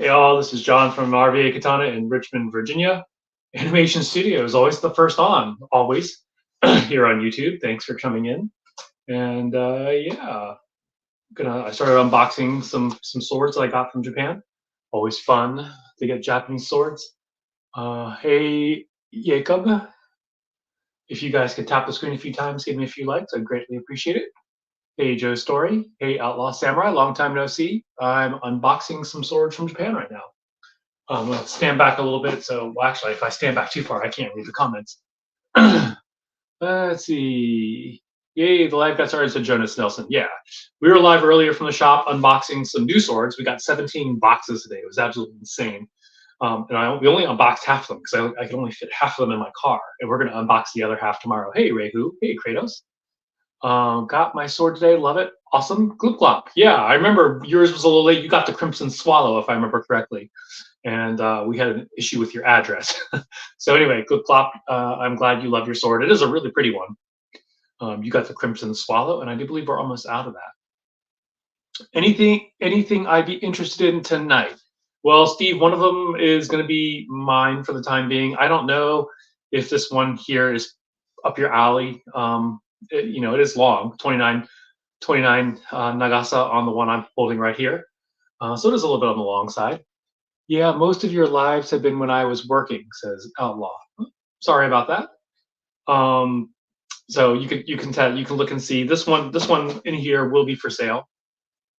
Hey all, this is John from RVA Katana in Richmond, Virginia. Animation Studio is always the first on, always, here on YouTube. Thanks for coming in. And yeah, I started unboxing some swords that I got from Japan. Always fun to get Japanese swords. Hey Jacob, if you guys could tap the screen a few times, give me a few likes, I'd greatly appreciate it. Hey Joe Story, hey Outlaw Samurai, long time no see. I'm unboxing some swords from Japan right now. I'm gonna stand back a little bit. So, well, actually, if I stand back too far, I can't read the comments. Let's see. Yay, the live got started, said Jonas Nelson. Yeah, we were live earlier from the shop unboxing some new swords. We got 17 boxes today. It was absolutely insane. We only unboxed half of them because I can only fit half of them in my car. And we're going to unbox the other half tomorrow. Hey, Rehu. Hey, Kratos. Got my sword today. Love it. Awesome. Gloop glop. Yeah, I remember yours was a little late. You got the Crimson Swallow, if I remember correctly. And we had an issue with your address. So anyway, good plop. I'm glad you love your sword. It is a really pretty one. You got the Crimson Swallow, and I do believe we're almost out of that. Anything I'd be interested in tonight? Well, Steve, one of them is going to be mine for the time being. I don't know if this one here is up your alley. It is long, 29 Nagasa on the one I'm holding right here. So it is a little bit on the long side. Yeah, most of your lives have been when I was working, says Outlaw. Sorry about that. So you can look and see this one in here will be for sale.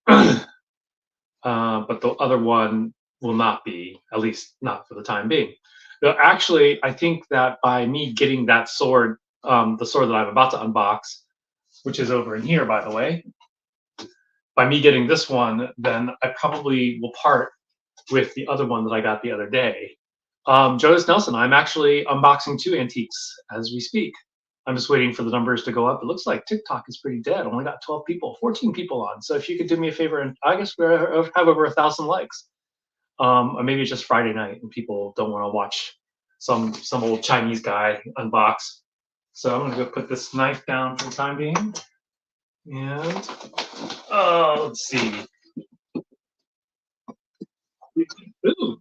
But the other one will not be, at least not for the time being. Now, actually, I think that by me getting that sword, the sword that I'm about to unbox, which is over in here, by the way, by me getting this one, then I probably will part with the other one that I got the other day. Jonas Nelson, I'm actually unboxing 2 antiques as we speak. I'm just waiting for the numbers to go up. It looks like TikTok is pretty dead. Only got 12 people, 14 people on. So if you could do me a favor, and I guess we have over 1,000 likes. Or maybe it's just Friday night and people don't want to watch some old Chinese guy unbox. So I'm gonna go put this knife down for the time being. And let's see. Ooh.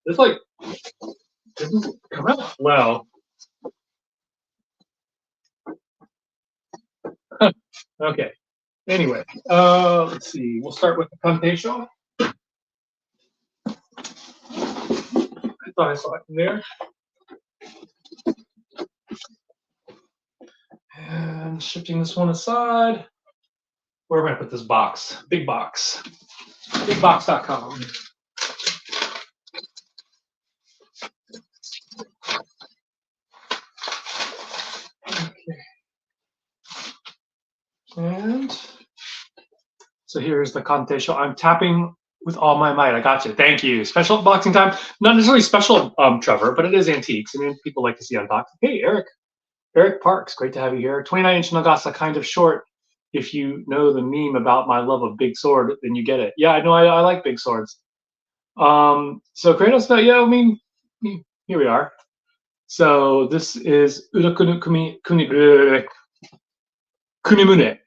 It's like didn't come out well. Okay. Anyway, let's see. We'll start with the Contagion. I thought I saw it in there. And shifting this one aside. Where am I going to put this box? Big box. Bigbox.com. Okay. And so here's the Contagion. I'm tapping with all my might. I got you. Thank you. Special unboxing time. Not necessarily special, Trevor, but it is antiques. I mean, people like to see unboxing. Hey, Eric. Eric Parks, great to have you here. 29-inch Nagasa, kind of short. If you know the meme about my love of big sword, then you get it. Yeah, I know. I like big swords. So Kratos, yeah, I mean, here we are. So this is Urakunu Kunimune.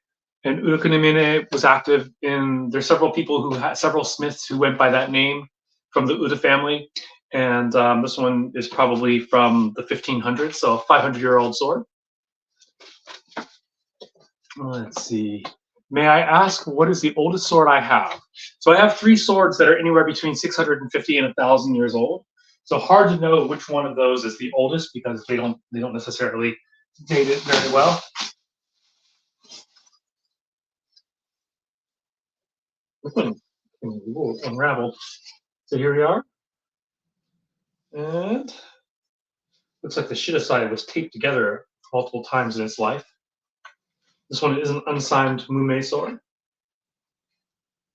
And Urakunimune was active in, there's several people who had, several smiths who went by that name from the Uda family. And this one is probably from the 1500s, so a 500-year-old sword. Let's see. May I ask what is the oldest sword I have? So I have 3 swords that are anywhere between 650 and 1,000 years old. So hard to know which one of those is the oldest because they don't necessarily date it very well. This one will unravel. So here we are. And looks like the Shida side was taped together multiple times in its life. This one is an unsigned Mume sword.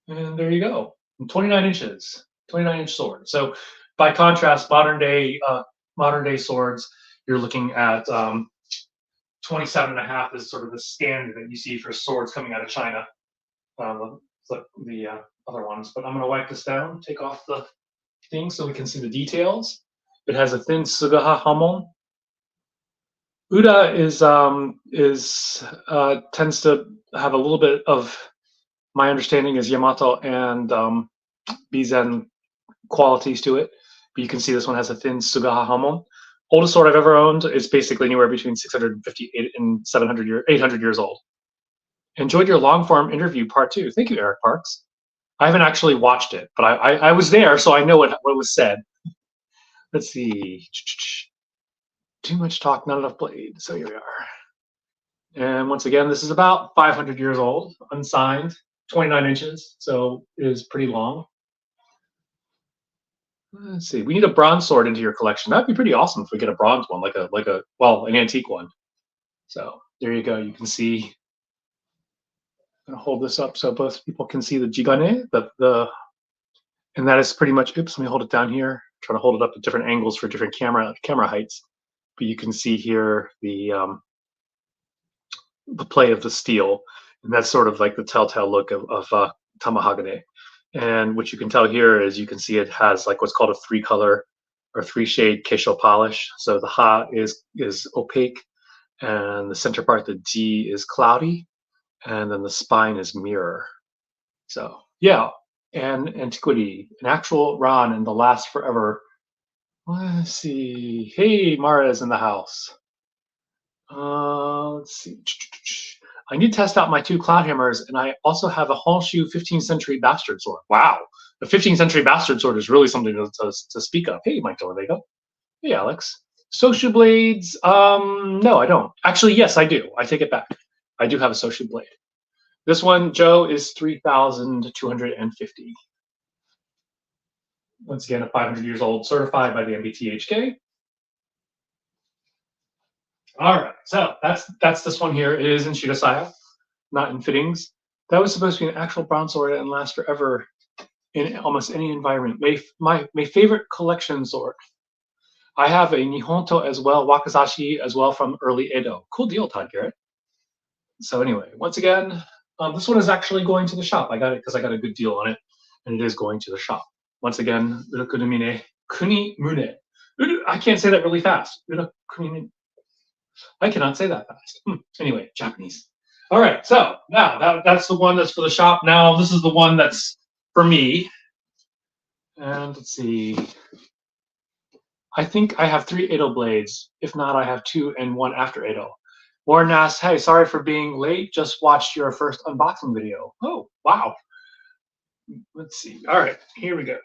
And there you go. 29 inches, 29-inch sword. So by contrast, modern day swords, you're looking at 27.5 is sort of the standard that you see for swords coming out of China. The other ones. But I'm going to wipe this down, take off the thing so we can see the details. It has a thin Sugaha hamon. Uda tends to have a little bit of my understanding is Yamato and Bizen qualities to it. But you can see this one has a thin Sugaha Hamon. Oldest sword I've ever owned is basically anywhere between 650 and 800 years old. Enjoyed your long form interview part 2. Thank you, Eric Parks. I haven't actually watched it, but I was there, so I know what was said. Let's see. Too much talk, not enough blade. So here we are. And once again, this is about 500 years old, unsigned, 29 inches, so it is pretty long. Let's see. We need a bronze sword into your collection. That'd be pretty awesome if we get a bronze one, like a an antique one. So there you go. You can see. I'm gonna hold this up so both people can see the jigane, and that is pretty much. Oops, let me hold it down here. Try to hold it up at different angles for different camera heights. But you can see here the play of the steel, and that's sort of like the telltale look of tamahagane. And what you can tell here is you can see it has like what's called a 3-color or 3-shade keisho polish. So the ha is opaque, and the center part, the ji, is cloudy, and then the spine is mirror. So yeah, and antiquity, an actual Ron, and the last forever. Let's see. Hey, Mara is in the house. Let's see. I need to test out my 2 cloud hammers, and I also have a Honshu 15th century bastard sword. Wow, the 15th century bastard sword is really something to speak of. Hey, Mike Torvego. Hey, Alex. Soshu blades? No, I don't. Actually, yes, I do. I take it back. I do have a Soshu blade. This one, Joe, is 3,250. Once again, a 500 years old, certified by the MBTHK. All right, so that's this one here. It is in Shirasaya, not in fittings. That was supposed to be an actual bronze sword and last forever in almost any environment. My favorite collection sword. I have a Nihonto as well, Wakizashi as well from early Edo. Cool deal, Todd Garrett. So anyway, once again, this one is actually going to the shop. I got it because I got a good deal on it, and it is going to the shop. Once again, Urokunimine Kunimune. I can't say that really fast. I cannot say that fast. Anyway, Japanese. All right, so now that's the one that's for the shop. Now this is the one that's for me. And let's see. I think I have 3 Edo blades. If not, I have 2 and 1 after Edo. Warren asks, hey, sorry for being late. Just watched your first unboxing video. Oh, wow. Let's see. All right, here we go.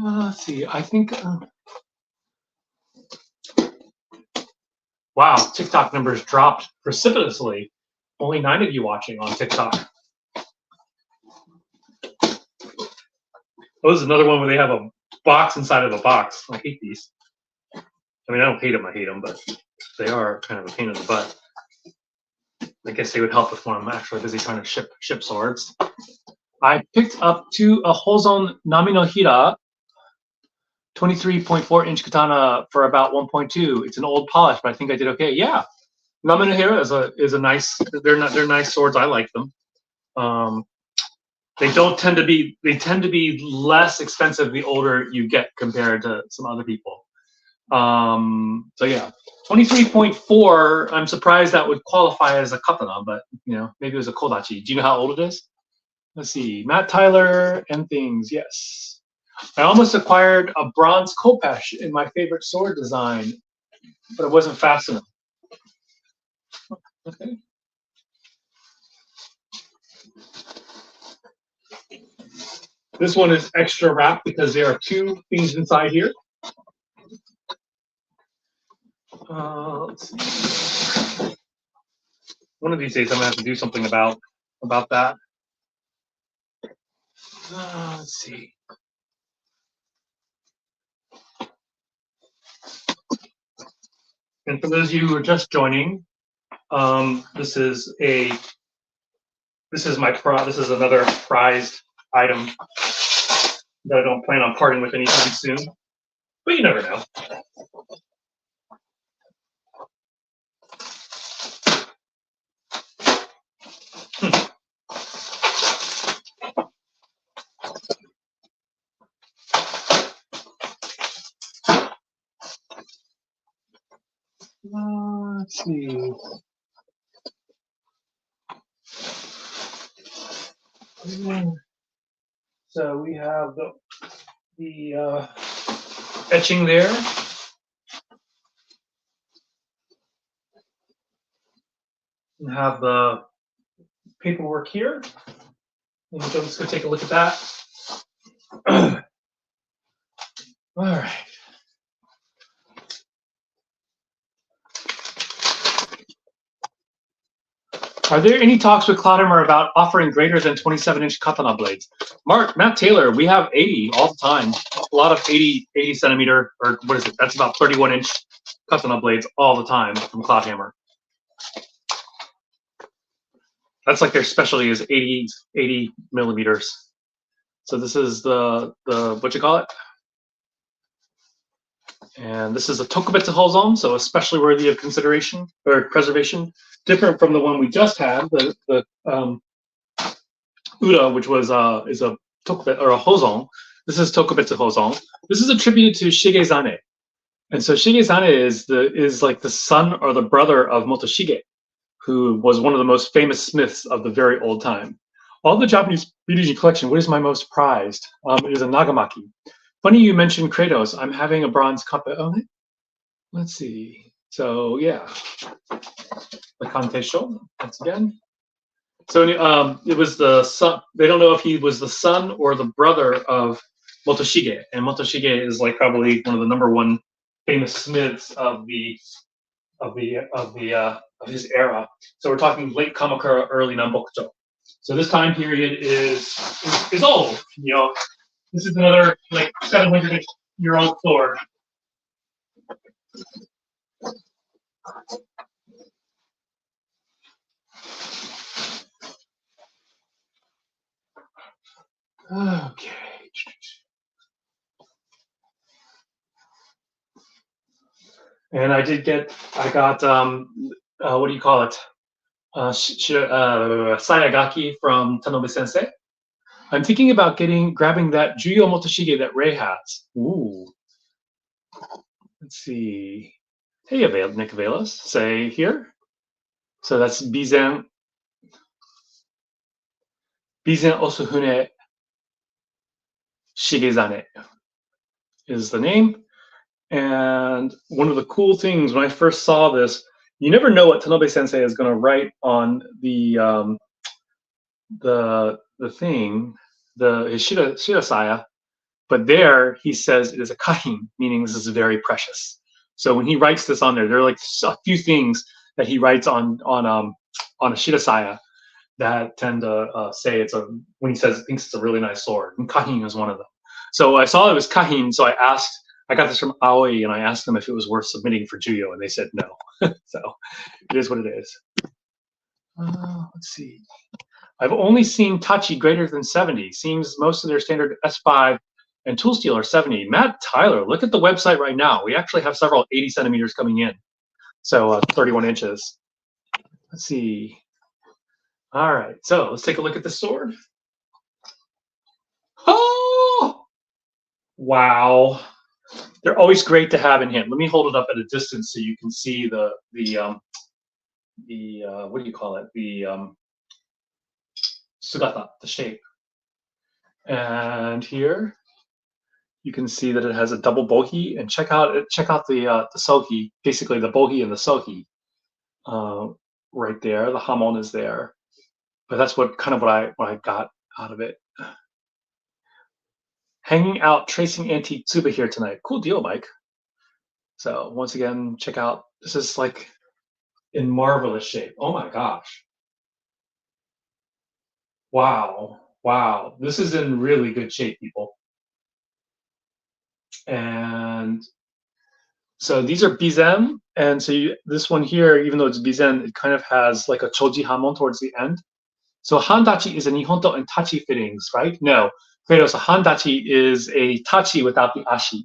Let's see. I think. Wow, TikTok numbers dropped precipitously. Only 9 of you watching on TikTok. Oh, this is another one where they have a box inside of a box. I hate these. I mean, I don't hate them. I hate them, but they are kind of a pain in the butt. I guess they would help if when I'm actually busy trying to ship swords. I picked up a Hozon Nami no Hira 23.4-inch katana for about 1.2. It's an old polish, but I think I did okay. Yeah, Nami no Hira is a nice. They're nice swords. I like them. They tend to be less expensive the older you get compared to some other people. So yeah, 23.4. I'm surprised that would qualify as a katana, but maybe it was a kodachi. Do you know how old it is? Let's see, Matt Tyler and things. Yes, I almost acquired a bronze Kopesh in my favorite sword design, but it wasn't fast enough. Okay. This one is extra wrapped because there are 2 things inside here. Let's see. One of these days I'm gonna have to do something about that. Let's see. And for those of you who are just joining, this is another prized item that I don't plan on parting with anytime soon, but you never know. Let's see. So we have the etching there. We have the paperwork here. Let's go take a look at that. All right. Are there any talks with Cloudhammer about offering greater than 27-inch katana blades? Matt Taylor, we have 80 all the time. A lot of 80 centimeter, or what is it? That's about 31-inch katana blades all the time from Cloudhammer. That's like their specialty is 80 millimeters. So this is the what you call it? And this is a Tokubetsu Hozon, so especially worthy of consideration or preservation. Different from the one we just had, the Uda, which was is a Tokubetsu or a Hozon. This is Tokubetsu Hozon. This is attributed to Shigezane. And so Shigezane is like the son or the brother of Motoshige, who was one of the most famous smiths of the very old time. All the Japanese BDG collection, what is my most prized? It is a Nagamaki. Funny you mentioned Kratos. I'm having a bronze cup on it. Let's see. So yeah, the Kantesho once again. So it was the son. They don't know if he was the son or the brother of Motoshige, and Motoshige is like probably one of the #1 famous smiths of his era. So we're talking late Kamakura, early Nambokuto. So this time period is old. You know, this is another like 700-year-old sword. Okay. And I got what do you call it? Sayagaki from Tanobe Sensei. I'm thinking about grabbing that Juyo Motoshige that Ray has. Ooh. Let's see. Hey, Nick Avelos, say here. So that's Bizen Osuhune Shigezane is the name. And one of the cool things when I first saw this, you never know what Tanobe Sensei is going to write on the thing, the Shirasaya, but there he says it is a kahin, meaning this is very precious. So when he writes this on there are like a few things that he writes on a Shirasaya that tend to say when he thinks it's a really nice sword, and kahin is one of them. So I saw it was kahin, so I got this from Aoi, and I asked them if it was worth submitting for Juyo, and they said no. So it is what it is. Let's see. I've only seen Tachi greater than 70. Seems most of their standard S5 and tool steel are 70. Matt Tyler, look at the website right now. We actually have several 80 centimeters coming in. So 31 inches. Let's see. All right, so let's take a look at the sword. Oh, wow. They're always great to have in hand. Let me hold it up at a distance so you can see the what do you call it? The sugata, the shape. And here you can see that it has a double bohi, and check out the sohi, basically the bohi and the sohi right there. The hamon is there, but that's what I got out of it. Hanging out tracing antique tsuba here tonight. Cool deal, Mike. So once again, check out. This is like in marvelous shape. Oh my gosh. Wow. Wow. This is in really good shape, people. And so these are bizen. And so this one here, even though it's bizen, it kind of has like a choji hamon towards the end. So handachi is a nihonto and tachi fittings, right? No. Kratos, a handachi is a tachi without the ashi.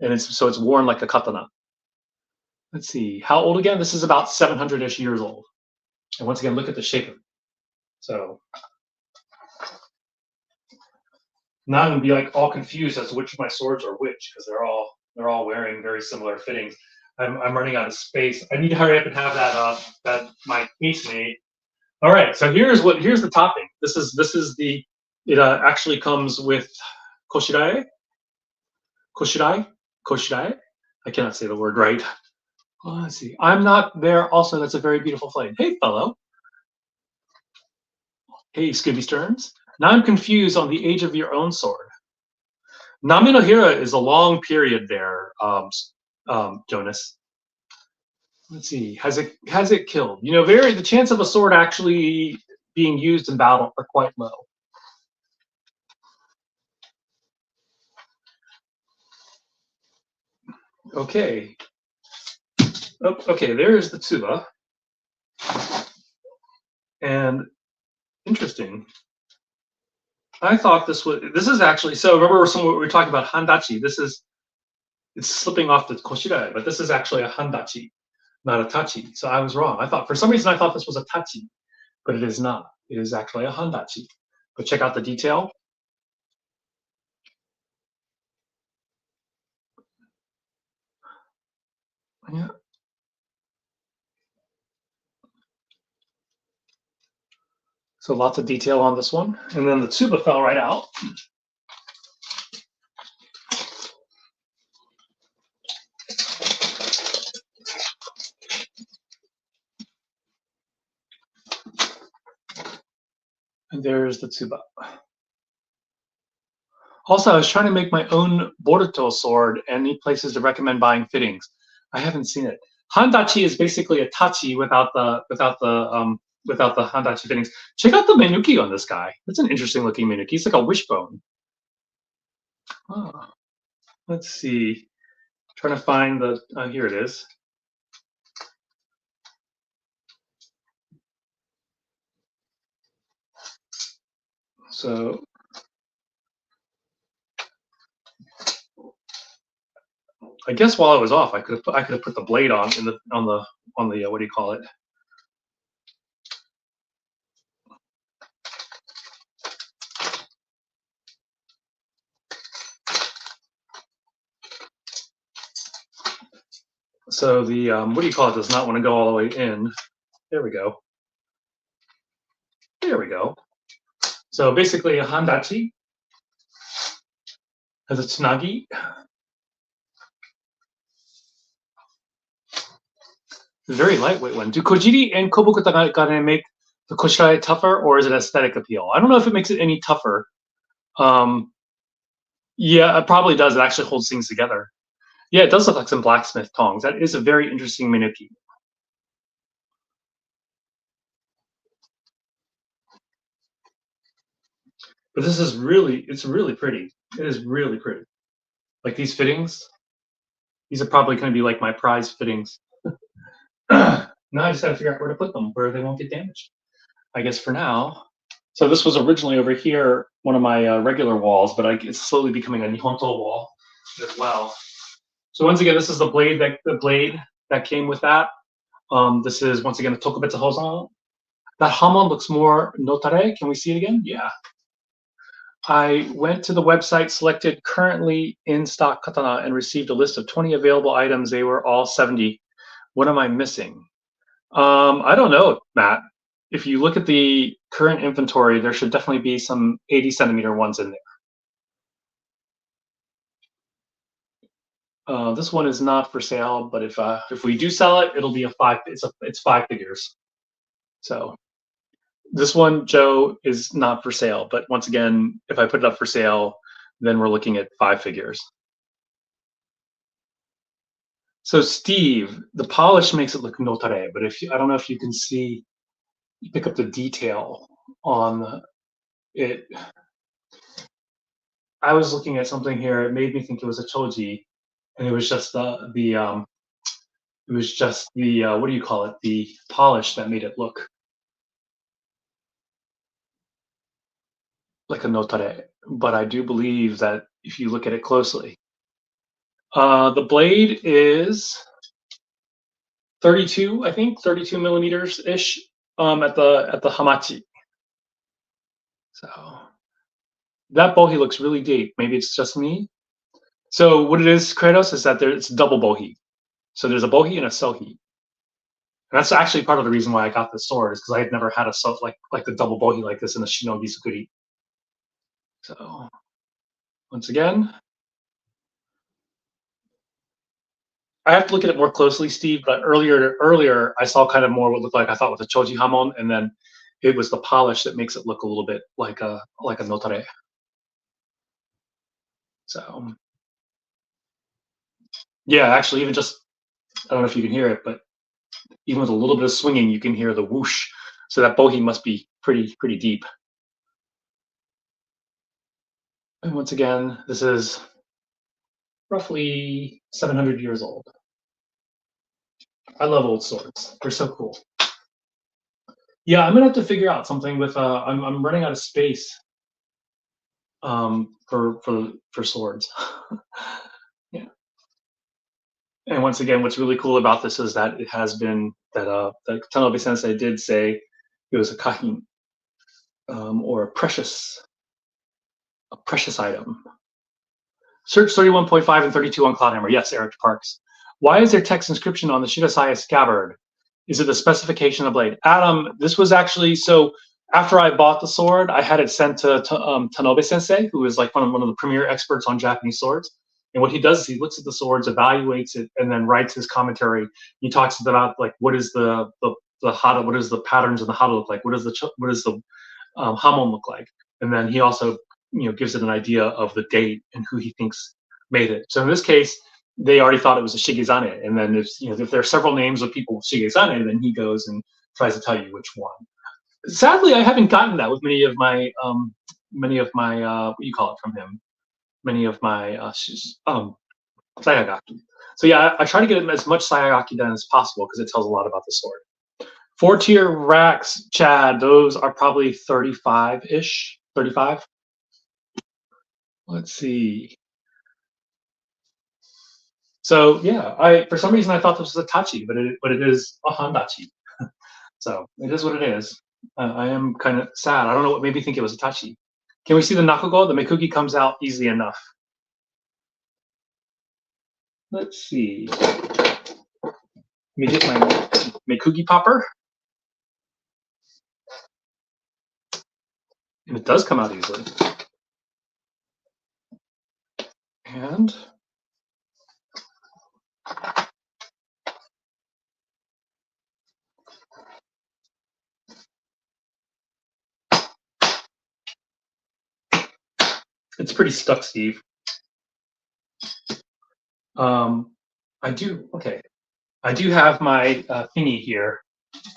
And it's worn like a katana. Let's see. How old again? This is about 700-ish years old. And once again, look at the shape of it. So now I'm gonna be like all confused as to which of my swords are which, because they're all wearing very similar fittings. I'm running out of space. I need to hurry up and have that my case made. All right, so here's the topping. This is the it actually comes with koshirae, koshirae, koshirae. I cannot say the word right. Let's see. I'm not there. Also, that's a very beautiful flame. Hey, fellow. Hey, Scooby Stearns. Now I'm confused on the age of your own sword. Nami no Hira is a long period there, Jonas. Let's see. Has it killed? The chance of a sword actually being used in battle are quite low. Okay. Oh, okay, there's the tsuba. And interesting. I thought this is actually, so remember we were talking about handachi. It's slipping off the koshirae, but this is actually a handachi, not a tachi. So I was wrong. For some reason I thought this was a tachi, but it is not. It is actually a handachi. But check out the detail. Yeah. So lots of detail on this one. And then the tsuba fell right out. And there's the tsuba. Also, I was trying to make my own Boruto sword and need places to recommend buying fittings. I haven't seen it. Handachi is basically a tachi without the handachi fittings. Check out the menuki on this guy. That's an interesting looking menuki. It's like a wishbone. Oh, let's see. Trying to find the. Here it is. So I guess while I was off, I could have put the blade on the what do you call it? So the what do you call it? Does not want to go all the way in. There we go. There we go. So basically, a handachi has a tsunagi. It's a very lightweight one. Do kojiri and kobukutagane make the koshirae tougher, or is it aesthetic appeal? I don't know if it makes it any tougher. Yeah, it probably does. It actually holds things together. Yeah, it does look like some blacksmith tongs. That is a very interesting menuki. But it's really pretty. It is really pretty. Like these fittings, these are probably going to be like my prize fittings. Now I just got to figure out where to put them, where they won't get damaged. I guess for now. So this was originally over here, one of my regular walls, but it's slowly becoming a Nihonto wall as well. So once again, this is the blade that came with that. This is once again a Tokubetsu Hozan. That hamon looks more notare. Can we see it again? Yeah. I went to the website, selected currently in stock katana, and received a list of 20 available items. They were all 70. What am I missing? I don't know, Matt. If you look at the current inventory, there should definitely be some 80 centimeter ones in there. This one is not for sale, but if we do sell it, it'll be it's 5 figures. So this one, Joe, is not for sale. But once again, if I put it up for sale, then we're looking at 5 figures. So Steve, the polish makes it look notare, but I don't know if you can see, you pick up the detail on it. I was looking at something here. It made me think it was a choji, and it was just the what do you call it? The polish that made it look like a notare. But I do believe that if you look at it closely, the blade is 32, I think, 32 millimeters ish at the hamachi. So that bohi looks really deep. Maybe it's just me. So what it is, Kratos, is that it's double bohi. So there's a bohi and a sohi. And that's actually part of the reason why I got this sword is because I had never had a like the double bohi like this in the shinogi sukuri. So once again, I have to look at it more closely, Steve. But earlier I saw kind of more what looked like I thought was a choji hamon, and then it was the polish that makes it look a little bit like a notare. So yeah, actually, even just I don't know if you can hear it, but even with a little bit of swinging, you can hear the whoosh. So that bohi must be pretty deep. And once again, this is roughly 700 years old. I love old swords. They're so cool. Yeah, I'm gonna have to figure out something with. I'm running out of space for swords. Yeah. And once again, what's really cool about this is that it has been that Tanobe Sensei did say it was a kahin, or a precious item. Search 31.5 and 32 on Cloudhammer. Yes, Eric Parks. Why is there text inscription on the Shirasaya scabbard? Is it the specification of the blade? Adam, this was actually so. After I bought the sword, I had it sent to Tanobe Sensei, who is like one of the premier experts on Japanese swords. And what he does is he looks at the swords, evaluates it, and then writes his commentary. He talks about like what is the hata, what is the patterns of the hata look like, what is the hamon look like, and then he also gives it an idea of the date and who he thinks made it. So in this case, they already thought it was a Shigezane, and then if there are several names of people with Shigezane, then he goes and tries to tell you which one. Sadly, I haven't gotten that with many of my what do you call it from him, many of my Sayagaki. So yeah, I try to get as much Sayagaki done as possible because it tells a lot about the sword. 4-tier racks, Chad, those are probably 35-ish, 35. Let's see. So yeah, I for some reason I thought this was a tachi, but it is a handachi. So it is what it is. I am kind of sad. I don't know what made me think it was a tachi. Can we see the nakogo? The mekugi comes out easily enough. Let's see. Let me get my mekugi popper. And it does come out easily. And it's pretty stuck, Steve. I do have my thingy here.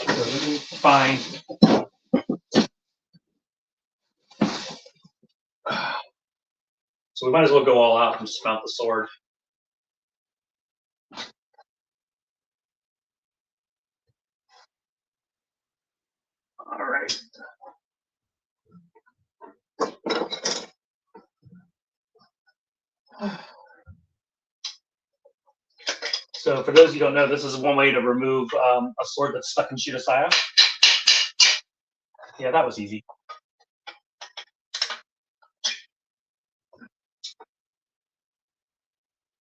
So let me find. So we might as well go all out and just mount the sword. All right. So for those you don't know, this is one way to remove a sword that's stuck in Shirasaya. Yeah, that was easy.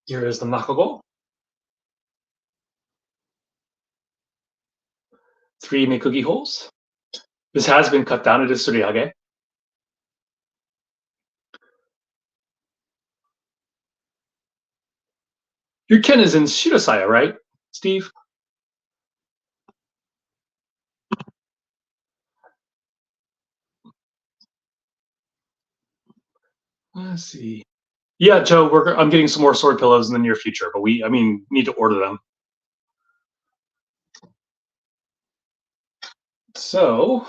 Here is the nakogo. 3 mekugi holes. This has been cut down. It is suriage. Your ken is in Shirasaya, right, Steve? Let's see. Yeah, Joe, I'm getting some more sword pillows in the near future, but need to order them. So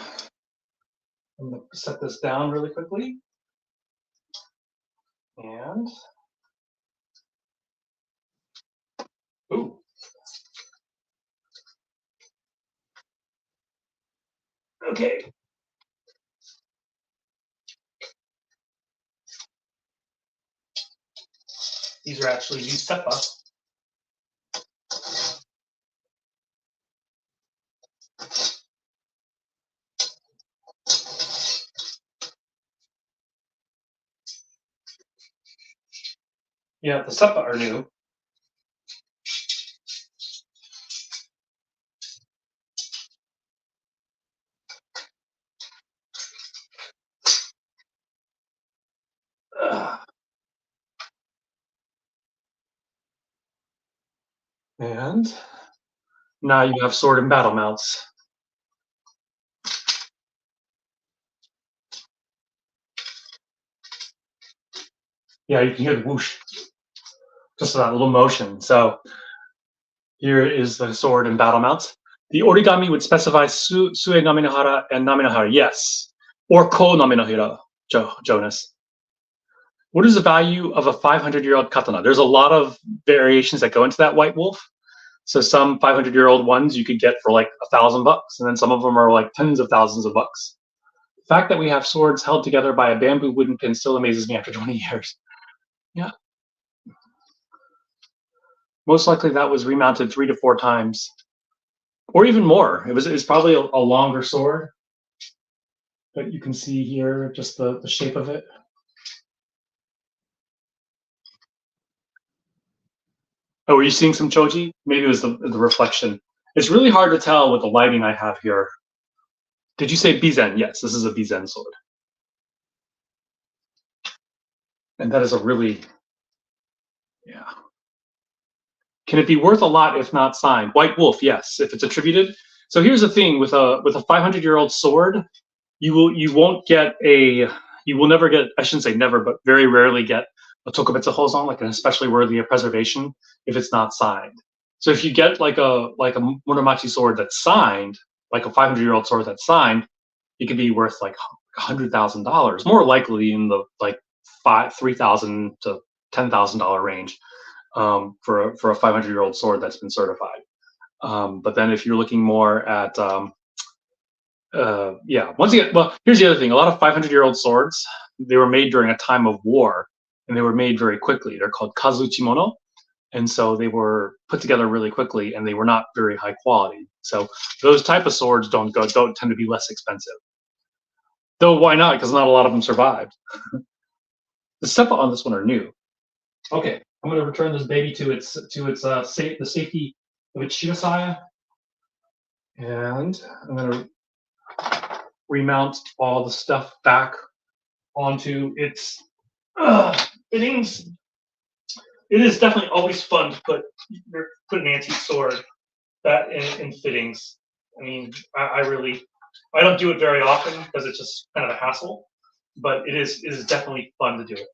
I'm going to set this down really quickly. And ooh. Okay. These are actually these seppa. Yeah, the seppa are new. And now you have sword and battle mounts. Yeah, you can hear the whoosh, just that little motion. So here is the sword and battle mounts. The origami would specify sue naminohara and naminohara, yes, or ko naminohara, Jonas. What is the value of a 500-year-old katana? There's a lot of variations that go into that white wolf. So some 500-year-old ones you could get for like $1,000, and then some of them are like tens of thousands of bucks. The fact that we have swords held together by a bamboo wooden pin still amazes me after 20 years. Yeah. Most likely that was remounted 3 to 4 times, or even more. It was probably a longer sword, but you can see here just the shape of it. Oh, were you seeing some choji? Maybe it was the reflection. It's really hard to tell with the lighting I have here. Did you say bizen? Yes, this is a bizen sword. And that is a really, yeah. Can it be worth a lot if not signed? White wolf, yes, if it's attributed. So here's the thing with a 500-year-old sword, you will never get, I shouldn't say never, but very rarely get a tokubetsu hozon, like an especially worthy of preservation, if it's not signed. So if you get like a Muromachi sword that's signed, like a 500-year-old sword that's signed, it could be worth like $100,000, more likely in the like $3,000 to $10,000 range, for a 500-year-old sword that's been certified. But then if you're looking more at yeah, once again, well, here's the other thing. A lot of 500-year-old swords, they were made during a time of war, and they were made very quickly. They're called kazuchimono, and so they were put together really quickly, and they were not very high quality. So those type of swords don't tend to be less expensive. Though why not? Because not a lot of them survived. The seppa on this one are new. Okay, I'm going to return this baby to its the safety of its shirasaya, and I'm going to remount all the stuff back onto its fittings. It is definitely always fun to put an antique sword that in fittings. I mean, I don't do it very often because it's just kind of a hassle, but it is definitely fun to do it.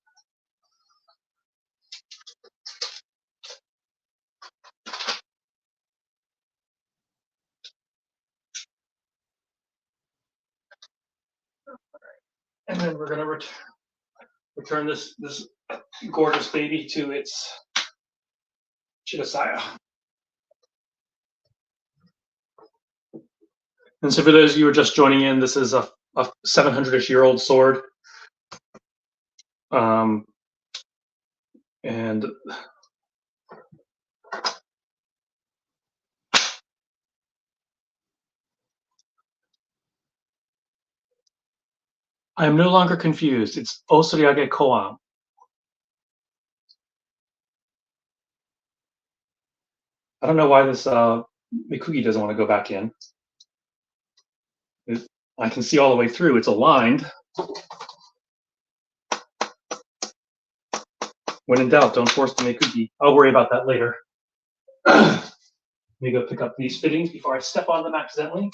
And then we're gonna return this gorgeous baby to its shirasaya. And so for those of you who are just joining in, this is a 700-ish-year-old sword. And I am no longer confused. It's Osuriage Koan. I don't know why this Mikugi doesn't want to go back in. I can see all the way through. It's aligned. When in doubt, don't force the Mikugi. I'll worry about that later. Let me go pick up these fittings before I step on them accidentally.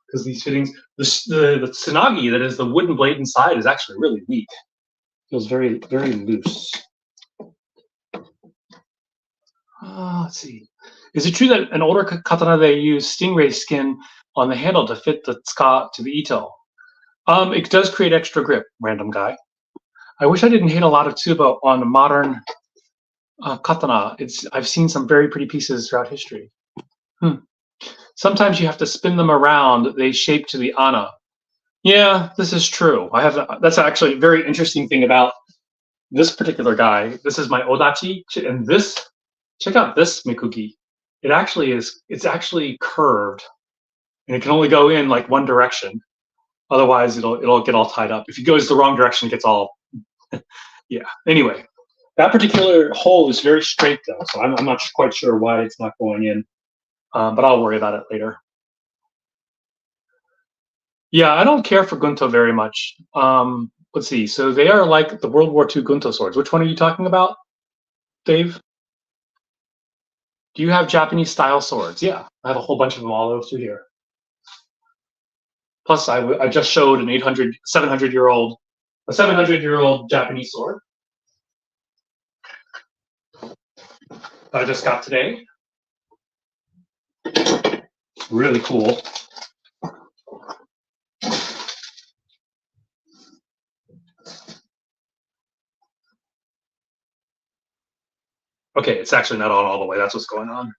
Because these fittings, the tsunagi, that is the wooden blade inside, is actually really weak. Feels very, very loose. Let's see. Is it true that an older katana they use stingray skin on the handle to fit the tsuka to the ito? It does create extra grip, random guy. I wish I didn't hate a lot of tsuba on modern katana. I've seen some very pretty pieces throughout history. Sometimes you have to spin them around. They shape to the ana. Yeah, this is true. That's actually a very interesting thing about this particular guy. This is my odachi, and this, check out this Mikugi. It's actually curved, and it can only go in like one direction. Otherwise, it'll get all tied up. If it goes the wrong direction, it gets all, yeah. Anyway, that particular hole is very straight though, so I'm not quite sure why it's not going in, but I'll worry about it later. Yeah, I don't care for Gunto very much. Let's see. So they are like the World War II Gunto swords. Which one are you talking about, Dave? Do you have Japanese style swords? Yeah, I have a whole bunch of them all over through here. Plus, I just showed an 700-year-old Japanese sword that I just got today. Really cool. Okay, it's actually not on all the way. That's what's going on.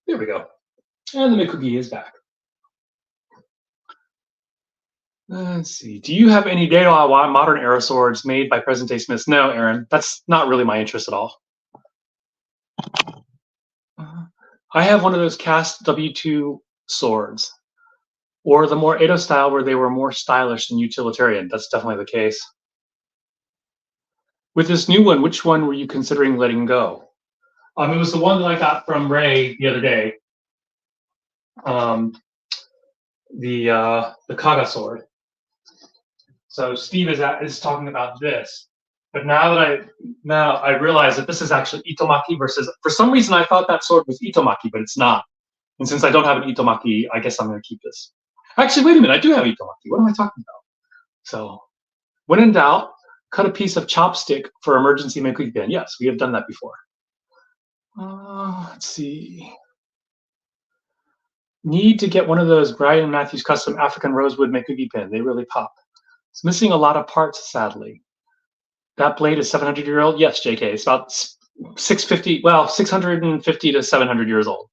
There we go. And the Mikugi is back. Let's see. Do you have any Daiwa modern era swords made by present-day smiths? No, Aaron. That's not really my interest at all. I have one of those cast W2 swords, or the more Edo style where they were more stylish than utilitarian. That's definitely the case. With this new one, which one were you considering letting go? It was the one that I got from Ray the other day. The Kaga sword. So Steve is talking about this, but now I realize that this is actually Itomaki versus. For some reason, I thought that sword was Itomaki, but it's not. And since I don't have an Itomaki, I guess I'm going to keep this. Actually, wait a minute, I do have Itomaki. What am I talking about? So, when in doubt, cut a piece of chopstick for emergency Mikugi pin. Yes, we have done that before. Let's see. Need to get one of those Brian Matthews custom African rosewood Mikugi pin. They really pop. It's missing a lot of parts, sadly. That blade is 700-year-old? Yes, JK. It's about 650 to 700 years old.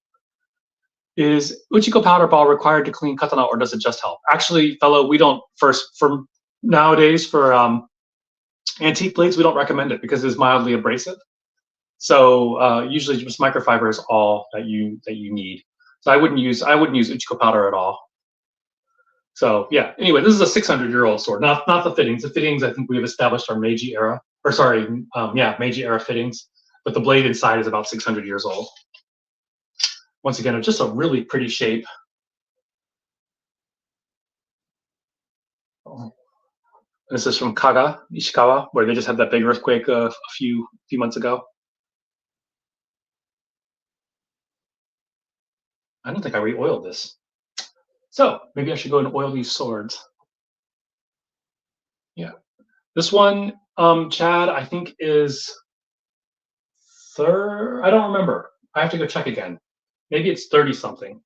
Is Uchiko powder ball required to clean katana, or does it just help? Actually, fellow, we don't, for nowadays, for antique blades, we don't recommend it because it's mildly abrasive. So usually just microfiber is all that you need. So I wouldn't use Uchiko powder at all. So yeah, anyway, this is a 600-year-old sword, not the fittings. The fittings, I think we have established are Meiji era, or sorry, Meiji era fittings, but the blade inside is about 600 years old. Once again, it's just a really pretty shape. This is from Kaga, Ishikawa, where they just had that big earthquake a few months ago. I don't think I re-oiled this. So maybe I should go and oil these swords. Yeah. This one, Chad, I think is third. I don't remember. I have to go check again. Maybe it's 30 something.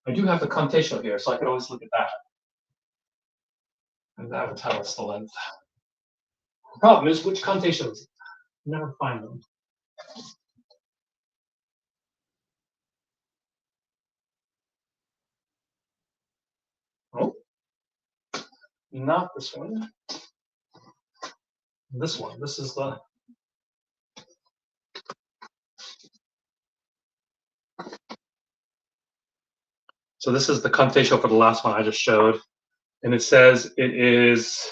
I do have the Contesho here, so I could always look at that. And that will tell us the length. The problem is, which Conteshos? Never find them. Oh, not this one. This one. This is the. So this is the Contesho for the last one I just showed, and it says it is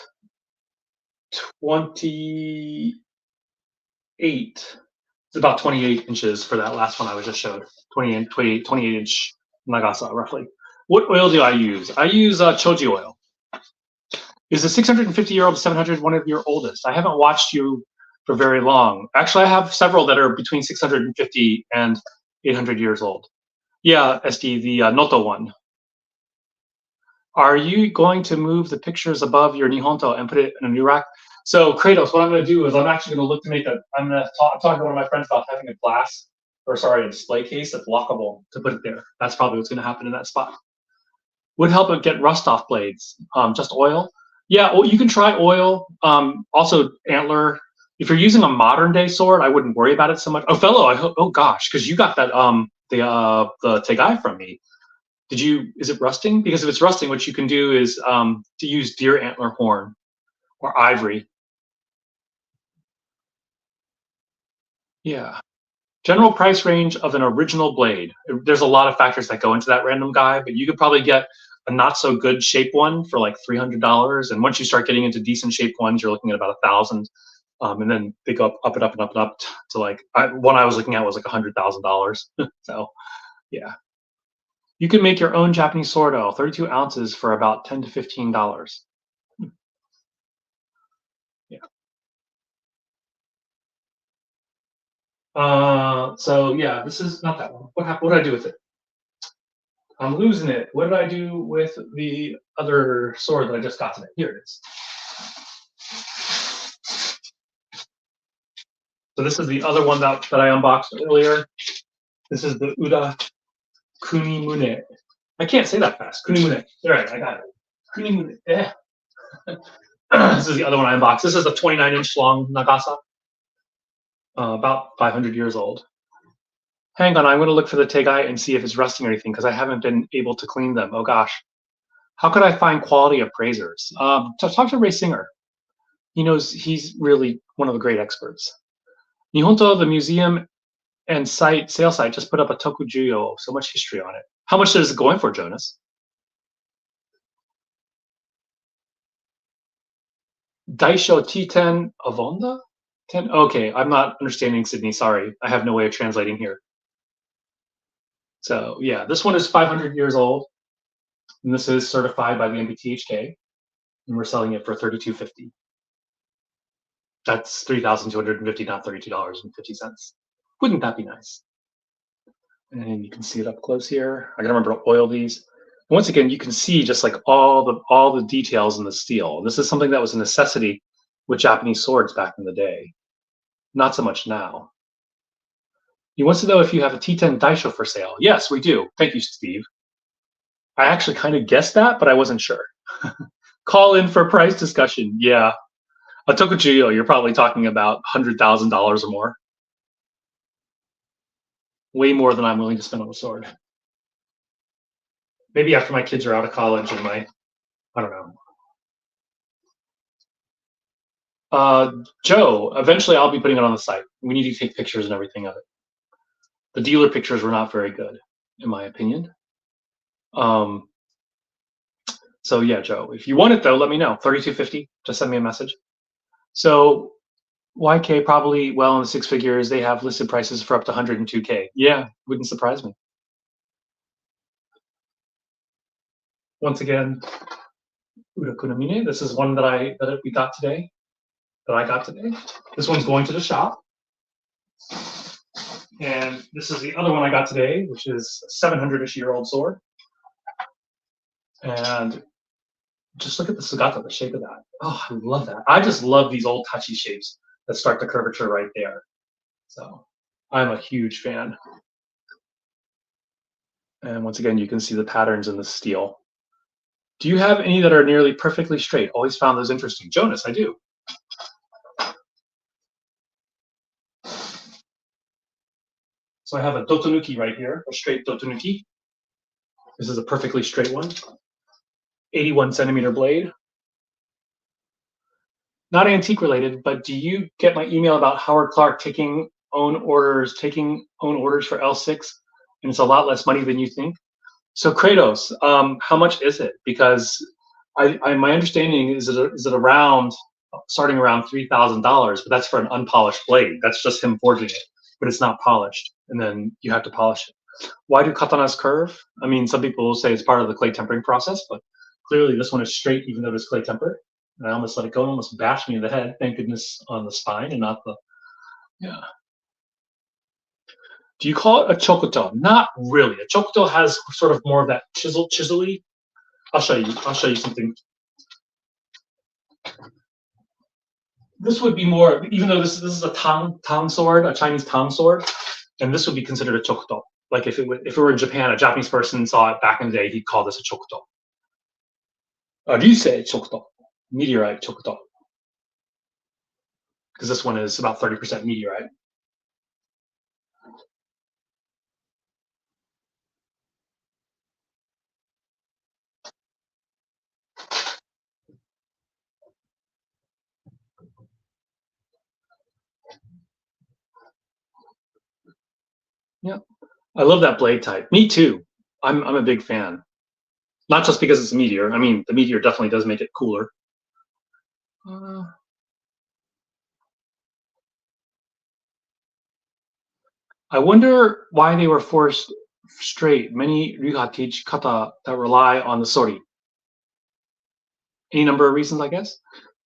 28. It's about 28 inches for that last one I was just showed. 28 inch Nagasa, roughly. What oil do I use? I use Choji oil. Is the 650-year-old 700 one of your oldest? I haven't watched you for very long. Actually, I have several that are between 650 and 800 years old. Yeah, SD, the Noto one. Are you going to move the pictures above your Nihonto and put it in a new rack? So Kratos, what I'm going to do is I'm actually going to look to make I'm talking to one of my friends about having a display case that's lockable to put it there. That's probably what's going to happen in that spot. Would help it get rust off blades. Just oil. Yeah, well, you can try oil. Also antler. If you're using a modern day sword, I wouldn't worry about it so much. Oh, fellow, I hope. Oh gosh, because you got that the Tegai from me. Is it rusting? Because if it's rusting, what you can do is to use deer antler horn or ivory. Yeah. General price range of an original blade. There's a lot of factors that go into that random guy, but you could probably get a not so good shape one for like $300. And once you start getting into decent shaped ones, you're looking at about $1,000. And then they go up and up and up and up to like one I was looking at was like $100,000. So yeah. You can make your own Japanese sword, 32 ounces for about $10 to $15. Yeah. So yeah, this is not that one. What happened? What did I do with it? I'm losing it. What did I do with the other sword that I just got today? Here it is. So this is the other one that I unboxed earlier. This is the Uda Kunimune. I can't say that fast. Kunimune. All right, I got it. Kunimune. Yeah. This is the other one I unboxed. This is a 29-inch long Nagasa, about 500 years old. Hang on, I'm going to look for the Tegai and see if it's rusting or anything because I haven't been able to clean them. Oh gosh. How could I find quality appraisers? Talk to Ray Singer. He's really one of the great experts. Nihonto, the museum and sale site, just put up a Tokujuyo. So much history on it. How much is it going for, Jonas? Daisho T10 Avonda? 10? Okay, I'm not understanding Sydney. Sorry. I have no way of translating here. So yeah, this one is 500 years old. And this is certified by the MBTHK. And we're selling it for $32.50. That's $3,250, not $32.50. Wouldn't that be nice? And you can see it up close here. I gotta remember to oil these. Once again, you can see just like all the details in the steel. This is something that was a necessity with Japanese swords back in the day. Not so much now. He wants to know if you have a T10 Daisho for sale. Yes, we do. Thank you, Steve. I actually kind of guessed that, but I wasn't sure. Call in for price discussion. Yeah. A Tokujuyo, you're probably talking about $100,000 or more. Way more than I'm willing to spend on a sword. Maybe after my kids are out of college and I don't know. Joe, eventually I'll be putting it on the site. We need to take pictures and everything of it. The dealer pictures were not very good, in my opinion. So yeah, Joe, if you want it though, let me know. $32.50. Just send me a message. So YK probably well in the six figures. They have listed prices for up to 102K. Yeah, wouldn't surprise me. Once again, Uda Kunamine. This is one that we got today. That I got today. This one's going to the shop. And this is the other one I got today, which is a 700-ish-year-old sword. And just look at the Sugata, the shape of that. Oh, I love that. I just love these old touchy shapes that start the curvature right there. So I'm a huge fan. And once again, you can see the patterns in the steel. Do you have any that are nearly perfectly straight? Always found those interesting. Jonas, I do. So I have a Dotonuki right here, a straight Dotonuki. This is a perfectly straight one. 81-centimeter blade. Not antique related, but do you get my email about Howard Clark taking own orders for L6, and it's a lot less money than you think? So Kratos, how much is it? Because my understanding is it around starting around $3,000, but that's for an unpolished blade. That's just him forging it, but it's not polished, and then you have to polish it. Why do katanas curve? I mean, some people will say it's part of the clay tempering process, but clearly this one is straight, even though it's clay tempered. And I almost let it go and almost bashed me in the head. Thank goodness on the spine and not the, yeah. Do you call it a chokuto? Not really. A chokuto has sort of more of that chisel-y. I'll show you something. This would be more, even though this is a tang sword, a Chinese tang sword, and this would be considered a chokuto. Like if it were in Japan, a Japanese person saw it back in the day, he'd call this a chokuto. Ryusei chokuto, meteorite chokuto. Because this one is about 30% meteorite. Yeah, I love that blade type. Me too. I'm a big fan. Not just because it's a meteor. I mean, the meteor definitely does make it cooler. I wonder why they were forced. straight. Many ryuha teach kata that rely on the sori. Any number of reasons, I guess.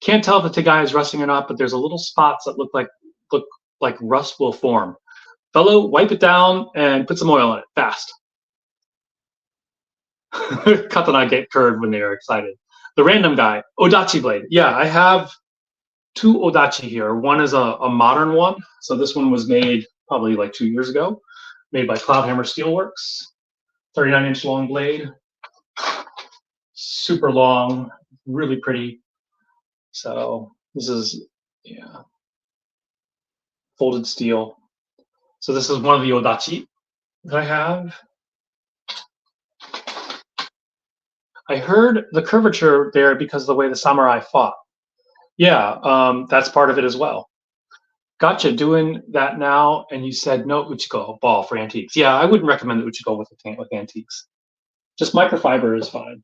Can't tell if the tegai is rusting or not, but there's a little spots that look like rust will form. Fellow, wipe it down and put some oil in it fast. Katana get curved when they are excited. The random guy, Odachi blade. Yeah, I have two Odachi here. One is a modern one. So this one was made probably like 2 years ago, made by Cloudhammer Steelworks. 39-inch long blade, super long, really pretty. So this is, yeah, folded steel. So this is one of the Odachi that I have. I heard the curvature there because of the way the samurai fought. Yeah, that's part of it as well. Gotcha, doing that now, and you said no Uchiko ball for antiques. Yeah, I wouldn't recommend the Uchiko with antiques. Just microfiber is fine.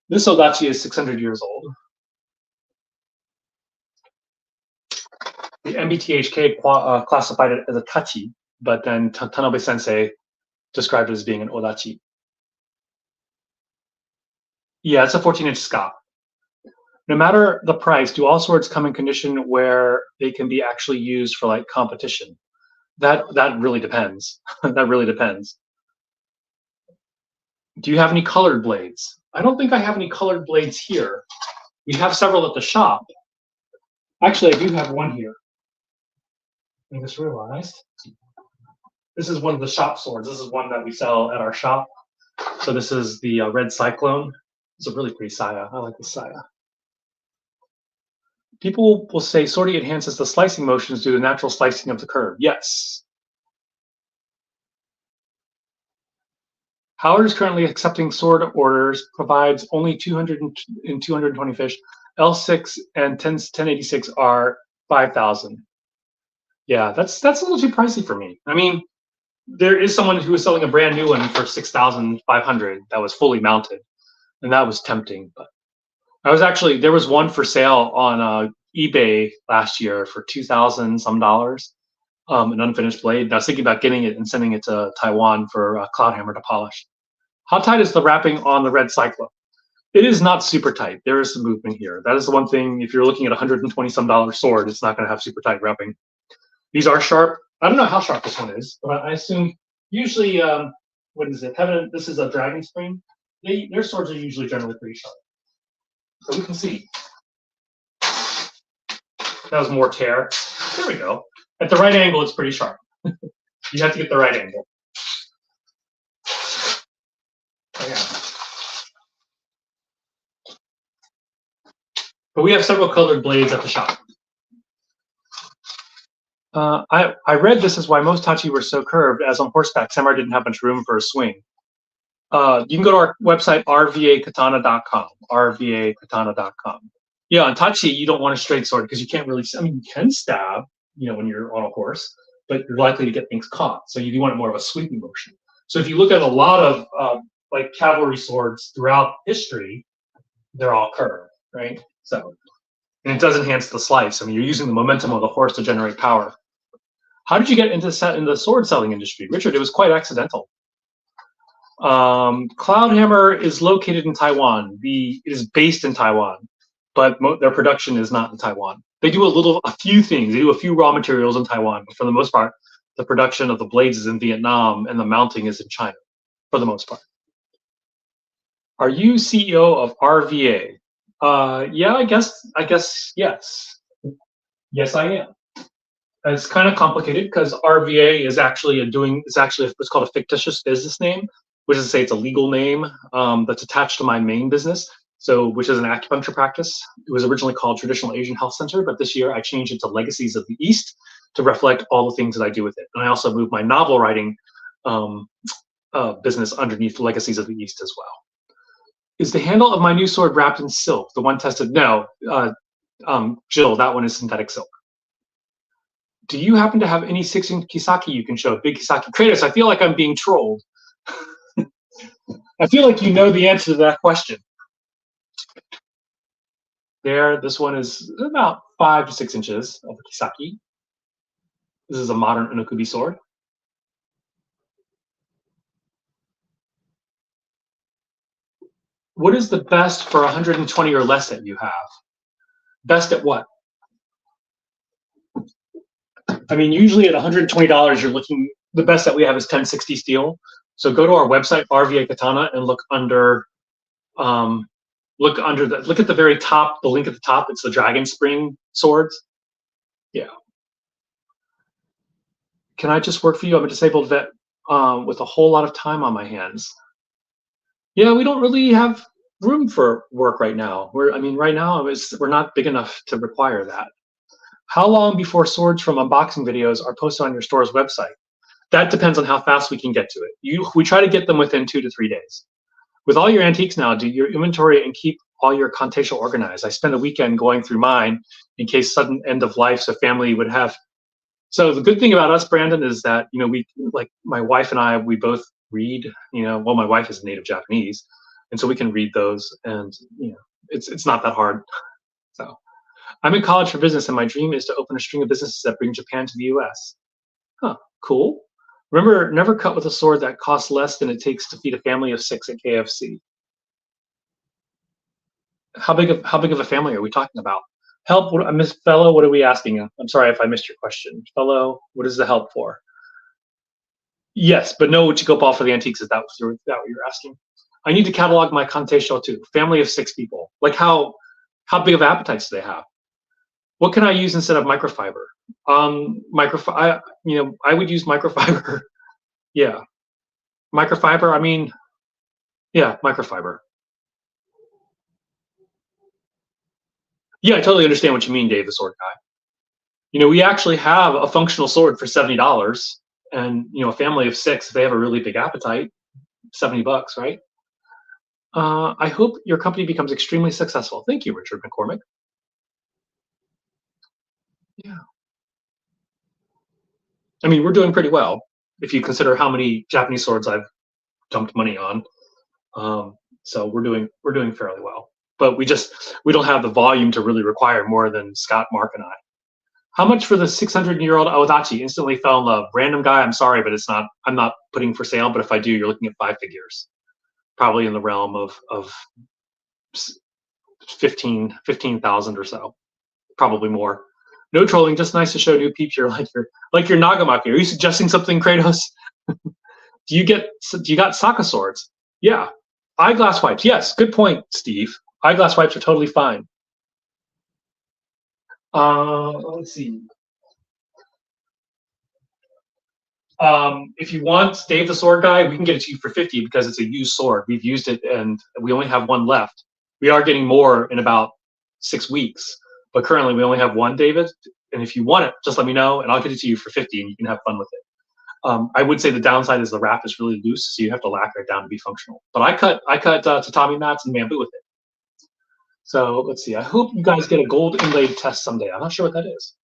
This Odachi is 600 years old. The MBTHK classified it as a tachi, but then Tanabe Sensei described it as being an Odachi. Yeah, it's a 14-inch Scott. No matter the price, do all swords come in condition where they can be actually used for like competition? That really depends. That really depends. Do you have any colored blades? I don't think I have any colored blades here. We have several at the shop. Actually, I do have one here. I just realized. This is one of the shop swords. This is one that we sell at our shop. So this is the red cyclone. It's a really pretty saya. I like the saya. People will say sortie enhances the slicing motions due to natural slicing of the curve. Yes. Howard is currently accepting sword orders, provides only 200 and 220 fish. L6 and 1086 are 5,000. Yeah, that's a little too pricey for me. I mean, there is someone who was selling a brand new one for 6,500 that was fully mounted, and that was tempting. But there was one for sale on eBay last year for 2,000 some dollars, an unfinished blade. And I was thinking about getting it and sending it to Taiwan for Cloudhammer to polish. How tight is the wrapping on the red Cyclone? It is not super tight. There is some movement here. That is the one thing. If you're looking at $120 some sword, it's not going to have super tight wrapping. These are sharp. I don't know how sharp this one is, but I assume usually, what is it? This is a dragon spring. Their swords are usually generally pretty sharp. So we can see. That was more tear. There we go. At the right angle, it's pretty sharp. You have to get the right angle. Oh, yeah. But we have several colored blades at the shop. I read this is why most tachi were so curved, as on horseback, samurai didn't have much room for a swing. You can go to our website, rvakatana.com, rvakatana.com. Yeah, on tachi, you don't want a straight sword because you can't really, I mean, you can stab, when you're on a horse, but you're likely to get things caught. So you do want more of a sweeping motion. So if you look at a lot of like cavalry swords throughout history, they're all curved, right? So, and it does enhance the slice. I mean, you're using the momentum of the horse to generate power. How did you get into the sword selling industry? Richard, it was quite accidental. Cloudhammer is located in Taiwan. It is based in Taiwan, but their production is not in Taiwan. They do a few things. They do a few raw materials in Taiwan, but for the most part, the production of the blades is in Vietnam and the mounting is in China, for the most part. Are you CEO of RVA? Yeah, I guess yes. Yes, I am. It's kind of complicated because RVA is actually what's called a fictitious business name, which is to say it's a legal name that's attached to my main business. So, which is an acupuncture practice. It was originally called Traditional Asian Health Center, but this year I changed it to Legacies of the East to reflect all the things that I do with it. And I also moved my novel writing business underneath Legacies of the East as well. Is the handle of my new sword wrapped in silk? The one tested? No, Jill, that one is synthetic silk. Do you happen to have any 6-inch Kisaki you can show? Big Kisaki. Kratos, I feel like I'm being trolled. I feel like you know the answer to that question. There, this one is about 5 to 6 inches of a Kisaki. This is a modern Unokubi sword. What is the best for 120 or less that you have? Best at what? I mean, usually at $120, you're looking, the best that we have is 1060 steel. So go to our website, RVA Katana, and um, look at the very top, the link at the top. It's the Dragon Spring swords. Yeah. Can I just work for you? I'm a disabled vet with a whole lot of time on my hands. Yeah, we don't really have room for work right now. I mean, right now we're not big enough to require that. How long before swords from unboxing videos are posted on your store's website? That depends on how fast we can get to it. We try to get them within 2 to 3 days. With all your antiques now, do your inventory and keep all your contation organized. I spent a weekend going through mine in case sudden end of life, so family would have. So the good thing about us, Brandon, is that we, like my wife and I, we both read. Well, my wife is native Japanese, and so we can read those, and it's not that hard. So I'm in college for business, and my dream is to open a string of businesses that bring Japan to the U.S. Huh, cool. Remember, never cut with a sword that costs less than it takes to feed a family of 6 at KFC. How big of a family are we talking about? Help, Miss Fellow, what are we asking? I'm sorry if I missed your question. Fellow, what is the help for? Yes, but no Chikopal for the antiques. Is that what you're asking? I need to catalog my Kanteisho too. Family of 6 people. Like how big of appetites do they have? What can I use instead of microfiber? I would use microfiber. Yeah, microfiber. I mean, yeah, microfiber. Yeah, I totally understand what you mean, Dave, the sword guy. We actually have a functional sword for $70, and a family of 6, if they have a really big appetite, $70, right? I hope your company becomes extremely successful. Thank you, Richard McCormick. Yeah. I mean, we're doing pretty well if you consider how many Japanese swords I've dumped money on. So we're doing fairly well, but we don't have the volume to really require more than Scott, Mark, and I. How much for the 600-year-old Aodachi? Instantly fell in love. Random guy. I'm sorry, but I'm not putting for sale. But if I do, you're looking at 5 figures, probably in the realm of 15,000 or so, probably more. No trolling, just nice to show new peeps here, like your Nagamaki. Are you suggesting something, Kratos? Do you got Saka swords? Yeah. Eyeglass wipes. Yes, good point, Steve. Eyeglass wipes are totally fine. Let's see. If you want Dave the Sword Guy, we can get it to you for 50 because it's a used sword. We've used it and we only have one left. We are getting more in about 6 weeks, but currently we only have one, David. And if you want it, just let me know and I'll get it to you for 50 and you can have fun with it. I would say the downside is the wrap is really loose, so you have to lacquer it down to be functional. But I cut tatami mats and bamboo with it. So let's see. I hope you guys get a gold inlaid test someday. I'm not sure what that is.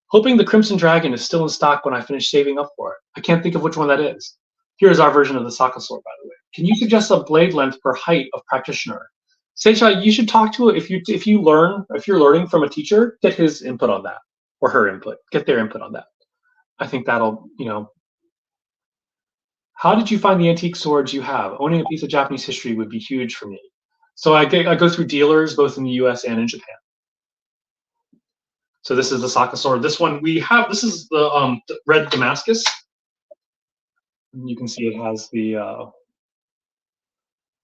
Hoping the Crimson Dragon is still in stock when I finish saving up for it. I can't think of which one that is. Here's our version of the Saka sword, by the way. Can you suggest a blade length per height of practitioner? Seisha, you should talk to it if you're learning from a teacher, get his input on that or her input. Get their input on that. I think that'll, How did you find the antique swords you have? Owning a piece of Japanese history would be huge for me. So I go through dealers both in the U.S. and in Japan. So this is the Saka sword. This one this is the red Damascus. And you can see it has the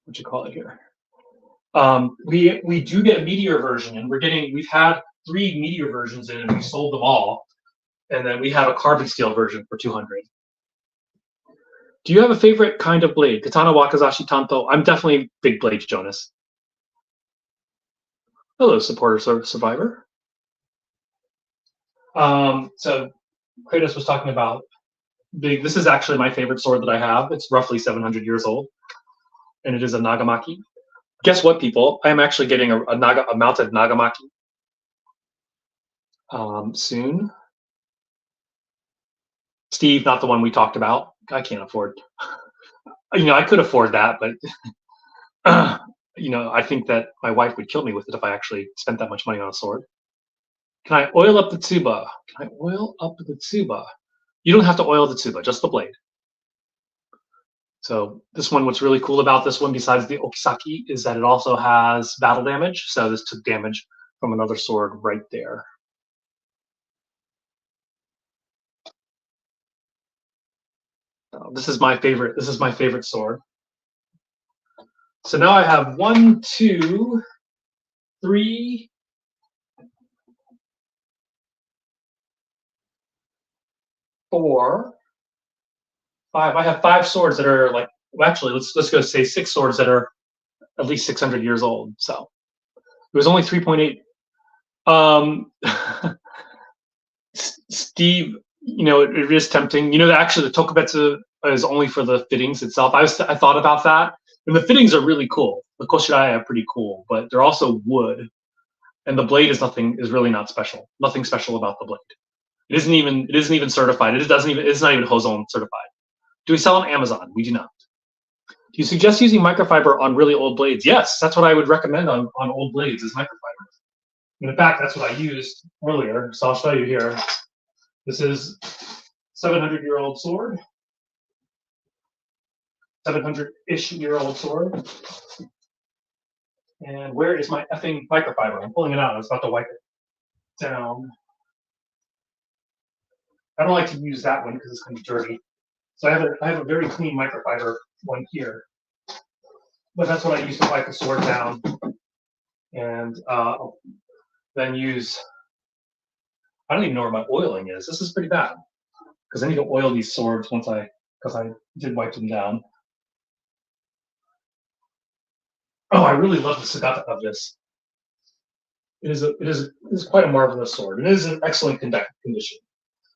what you call it here. We do get a meteor version, and we've had 3 meteor versions in, and we sold them all. And then we have a carbon steel version for 200. Do you have a favorite kind of blade? Katana, Wakazashi, Tanto. I'm definitely big blades, Jonas. Hello, supporter survivor. So Kratos was talking about big. This is actually my favorite sword that I have. It's roughly 700 years old, and it is a Nagamaki. Guess what, people? I am actually getting a mounted Nagamaki soon. Steve, not the one we talked about. I can't afford. I could afford that, but I think that my wife would kill me with it if I actually spent that much money on a sword. Can I oil up the tsuba? Can I oil up the tsuba? You don't have to oil the tsuba, just the blade. So this one, what's really cool about this one, besides the okisaki, is that it also has battle damage. So this took damage from another sword right there. This is my favorite. This is my favorite sword. So now I have 1, 2, 3, 4, 5. I have 5 swords that are like, well, actually, let's go say 6 swords that are at least 600 years old. So it was only 3.8. Steve, it is tempting. Actually, the tokubetsu is only for the fittings itself. I thought about that, and the fittings are really cool. The koshirae are pretty cool, but they're also wood, and the blade is really not special. Nothing special about the blade. It isn't even certified. It's not even Hozon certified. Do we sell on Amazon? We do not. Do you suggest using microfiber on really old blades? Yes, that's what I would recommend on old blades is microfiber. And in fact, that's what I used earlier. So I'll show you here. This is 700-year-old sword. 700-ish-year-old sword. And where is my effing microfiber? I'm pulling it out. I was about to wipe it down. I don't like to use that one because it's kind of dirty. So I have a very clean microfiber one here. But that's what I use to wipe the sword down. And then use, I don't even know where my oiling is. This is pretty bad. Because I need to oil these swords because I did wipe them down. Oh, I really love the Sagata of this. It is quite a marvelous sword. It is in excellent condition.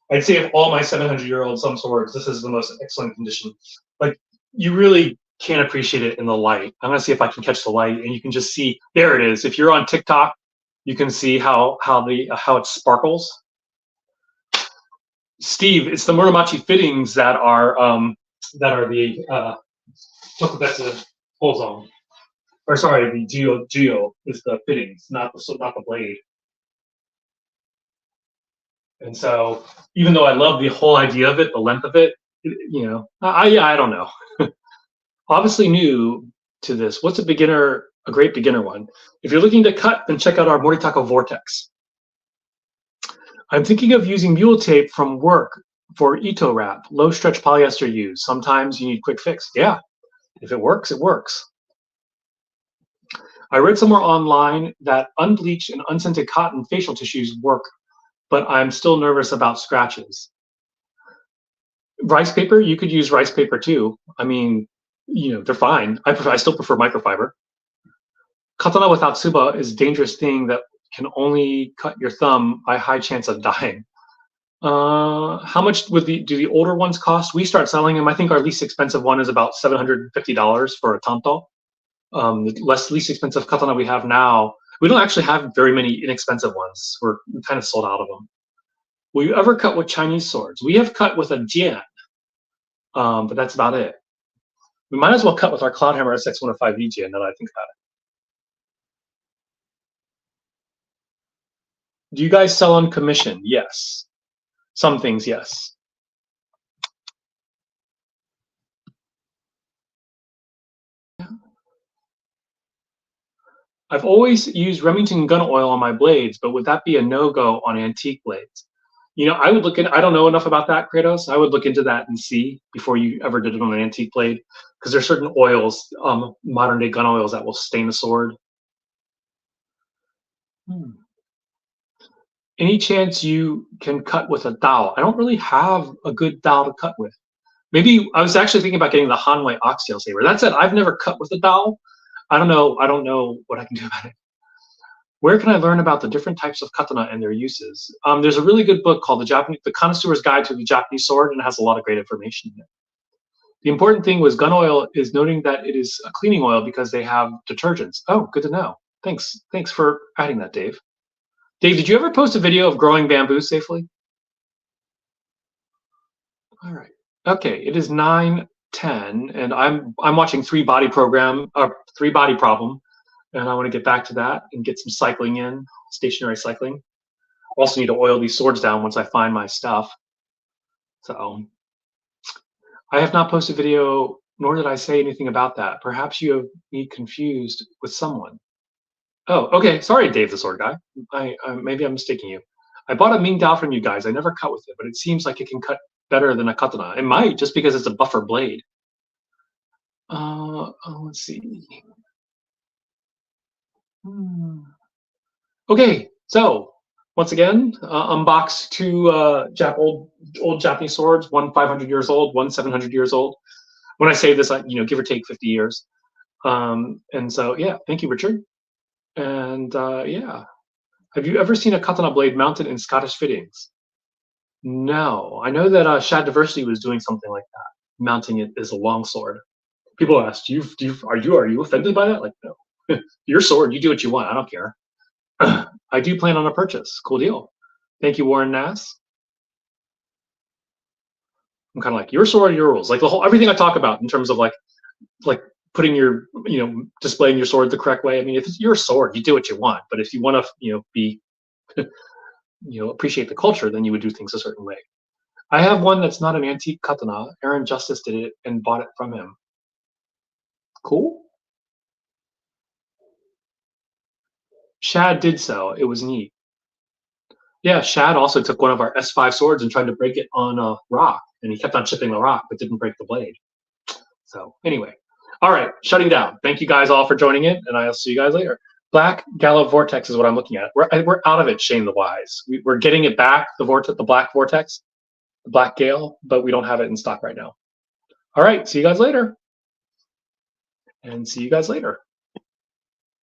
I'd say of all my 700-year-old some swords, this is the most excellent condition. Like, you really can't appreciate it in the light. I'm gonna see if I can catch the light, and you can just see, there it is. If you're on TikTok, you can see how it sparkles. Steve, it's the Muramachi fittings that are the Tokubetsu Hozon. Or sorry, the Geo is the fittings, not the blade. And so, even though I love the whole idea of it, the length of it, I don't know. Obviously new to this. What's a great beginner one? If you're looking to cut, then check out our Moritaka Vortex. I'm thinking of using mule tape from work for Ito wrap, low stretch polyester use. Sometimes you need quick fix. Yeah, if it works, it works. I read somewhere online that unbleached and unscented cotton facial tissues work, but I'm still nervous about scratches. Rice paper, you could use rice paper too. I mean, they're fine. I still prefer microfiber. Katana without tsuba is a dangerous thing that can only cut your thumb by high chance of dying. How much do the older ones cost? We start selling them. I think our least expensive one is about $750 for a tanto. The least expensive katana we have now, we don't actually have very many inexpensive ones. We're kind of sold out of them. Will you ever cut with Chinese swords? We have cut with a jian, but that's about it. We might as well cut with our Cloudhammer SX105 jian, now that I think about it. Do you guys sell on commission? Yes. Some things, yes. I've always used Remington gun oil on my blades, but would that be a no-go on antique blades? I would look in. I don't know enough about that, Kratos. I would look into that and see before you ever did it on an antique blade, because there's certain oils, modern-day gun oils, that will stain the sword. Any chance you can cut with a dowel? I don't really have a good dowel to cut with. Maybe I was actually thinking about getting the Hanwei Oxtail Saber. That said, I've never cut with a dowel. I don't know what I can do about it. Where can I learn about the different types of katana and their uses? There's a really good book called The Connoisseur's Guide to the Japanese Sword, and it has a lot of great information in it. The important thing was gun oil is noting that it is a cleaning oil because they have detergents. Oh, good to know. Thanks for adding that, Dave. Dave, did you ever post a video of growing bamboo safely? All right. Okay, it is 9:10, and I'm watching Three Body Problem, and I want to get back to that and get some cycling in, stationary cycling. I also need to oil these swords down once I find my stuff. So I have not posted video Nor did I say anything about that. Perhaps you have me confused with someone. Oh, okay. Sorry, Dave the Sword Guy. Maybe I'm mistaking you. I bought a Ming Dao from you guys. I never cut with it, but it seems like it can cut better than a katana. It might, just because it's a buffer blade. Let's see. Okay, so once again, unbox two old Japanese swords. One 500 years old, one 700 years old. When I say this, give or take 50 years. And so, yeah, thank you, Richard. And yeah, have you ever seen a katana blade mounted in Scottish fittings? No, I know that Shad Diversity was doing something like that, mounting it as a longsword. People ask, are you offended by that? Like, no, your sword, you do what you want. I don't care. I do plan on a purchase. Cool deal. Thank you, Warren Nass. I'm kind of like, your sword, your rules. Like the whole everything I talk about in terms of like putting your displaying your sword the correct way. I mean, if it's your sword, you do what you want. But if you want to be appreciate the culture, then you would do things a certain way. I have one that's not an antique katana. Aaron Justice did it and bought it from him. Cool. Shad did so. It was neat. Yeah, Shad also took one of our S5 swords and tried to break it on a rock, and he kept on chipping the rock, but didn't break the blade. So anyway, all right, shutting down. Thank you guys all for joining in, and I'll see you guys later. Black Gallo Vortex is what I'm looking at. We're out of it, Shane the Wise. We're getting it back, the Black Vortex, the Black Gale, but we don't have it in stock right now. All right, see you guys later. And see you guys later.